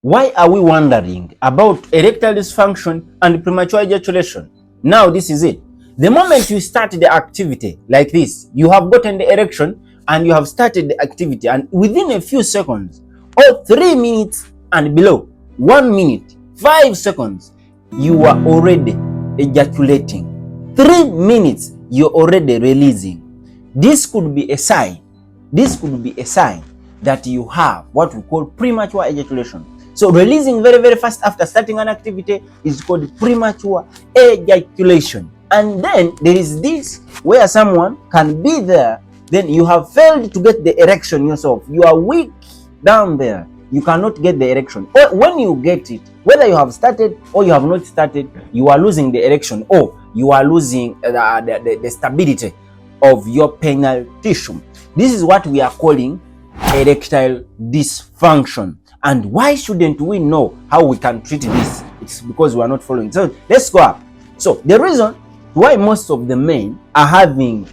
Why are we wondering about erectile dysfunction and premature ejaculation? Now this is it. The moment you start the activity like this, you have gotten the erection and you have started the activity, and within a few seconds or 3 minutes and below, 1 minute, 5 seconds, you are already ejaculating. 3 minutes, you're already releasing. This could be a sign. This could be a sign that you have what we call premature ejaculation. So releasing very, very fast after starting an activity is called premature ejaculation. And then there is this where someone can be there, then you have failed to get the erection yourself. You are weak down there. You cannot get the erection. Or when you get it, whether you have started or you have not started, you are losing the erection or you are losing the stability of your penile tissue. This is what we are calling erectile dysfunction. And why shouldn't we know how we can treat this? It's because we are not following. So let's go up. So the reason why most of the men are having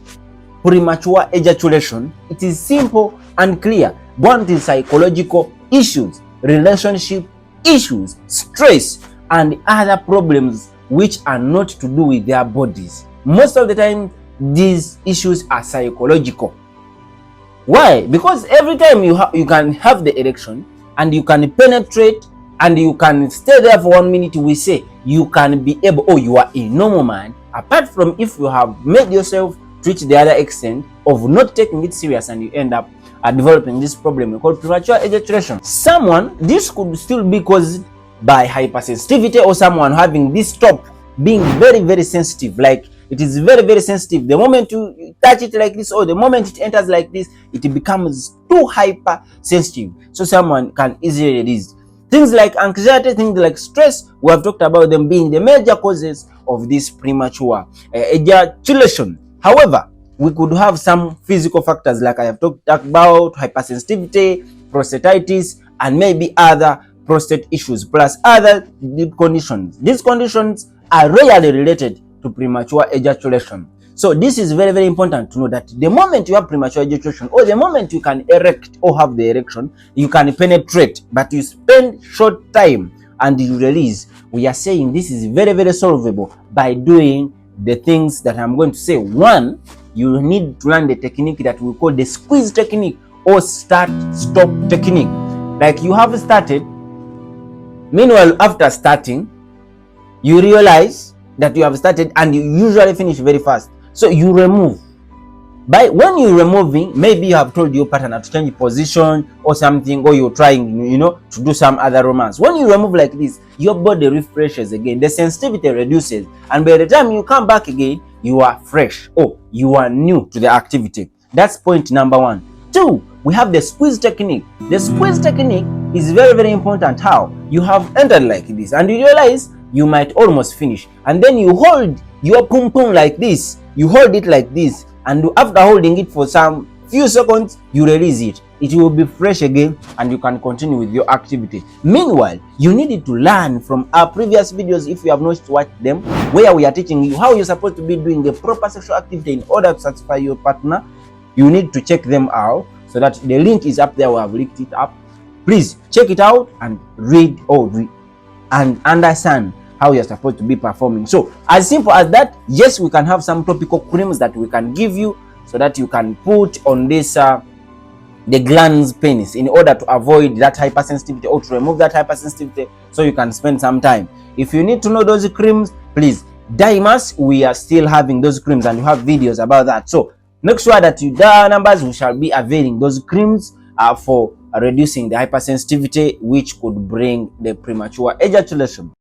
premature ejaculation, it is simple and clear. One is psychological issues, relationship issues, stress, and other problems which are not to do with their bodies. Most of the time, these issues are psychological. Why? Because every time you can have the erection and you can penetrate and you can stay there for 1 minute, we say you can be able, oh, you are a normal man, apart from if you have made yourself reach the other extent of not taking it serious and you end up developing this problem called premature ejaculation. This could still be caused by hypersensitivity, or someone having this top being very, very sensitive. Like it is very, very sensitive. The moment you touch it like this, or the moment it enters like this, it becomes too hypersensitive. So someone can easily release. Things like anxiety, things like stress, we have talked about them being the major causes of this premature ejaculation. However, we could have some physical factors like I have talked about, hypersensitivity, prostatitis, and maybe other prostate issues, plus other conditions. These conditions are rarely related to premature ejaculation. So this is very, very important to know that the moment you have premature ejaculation, or the moment you can erect or have the erection, you can penetrate, but you spend short time and you release. We are saying this is very, very solvable by doing the things that I'm going to say. One, you need to learn the technique that we call the squeeze technique or start-stop technique. Like you have started, meanwhile after starting, you realize that you have started and you usually finish very fast. So you remove. When you're removing, maybe you have told your partner to change position or something, or you're trying, to do some other romance. When you remove like this, your body refreshes again, the sensitivity reduces, and by the time you come back again, you are fresh, or you are new to the activity. That's point number 1. 2, we have the squeeze technique. The squeeze technique is very, very important. How? You have entered like this and you realize you might almost finish, and then you hold your pum pum like this. You hold it like this, and after holding it for some few seconds, you release it. It will be fresh again and you can continue with your activity. Meanwhile, you needed to learn from our previous videos, if you have not watched them, where we are teaching you how you're supposed to be doing the proper sexual activity in order to satisfy your partner. You need to check them out, so that the link is up there. We have linked it up. Please check it out and read and understand how you're supposed to be performing. So as simple as that, yes, we can have some topical creams that we can give you so that you can put on this the gland's penis in order to avoid that hypersensitivity, or to remove that hypersensitivity, so you can spend some time. If you need to know those creams, please DM us. We are still having those creams and you have videos about that. So make sure that you dial numbers. We shall be availing those creams for reducing the hypersensitivity, which could bring the premature ejaculation.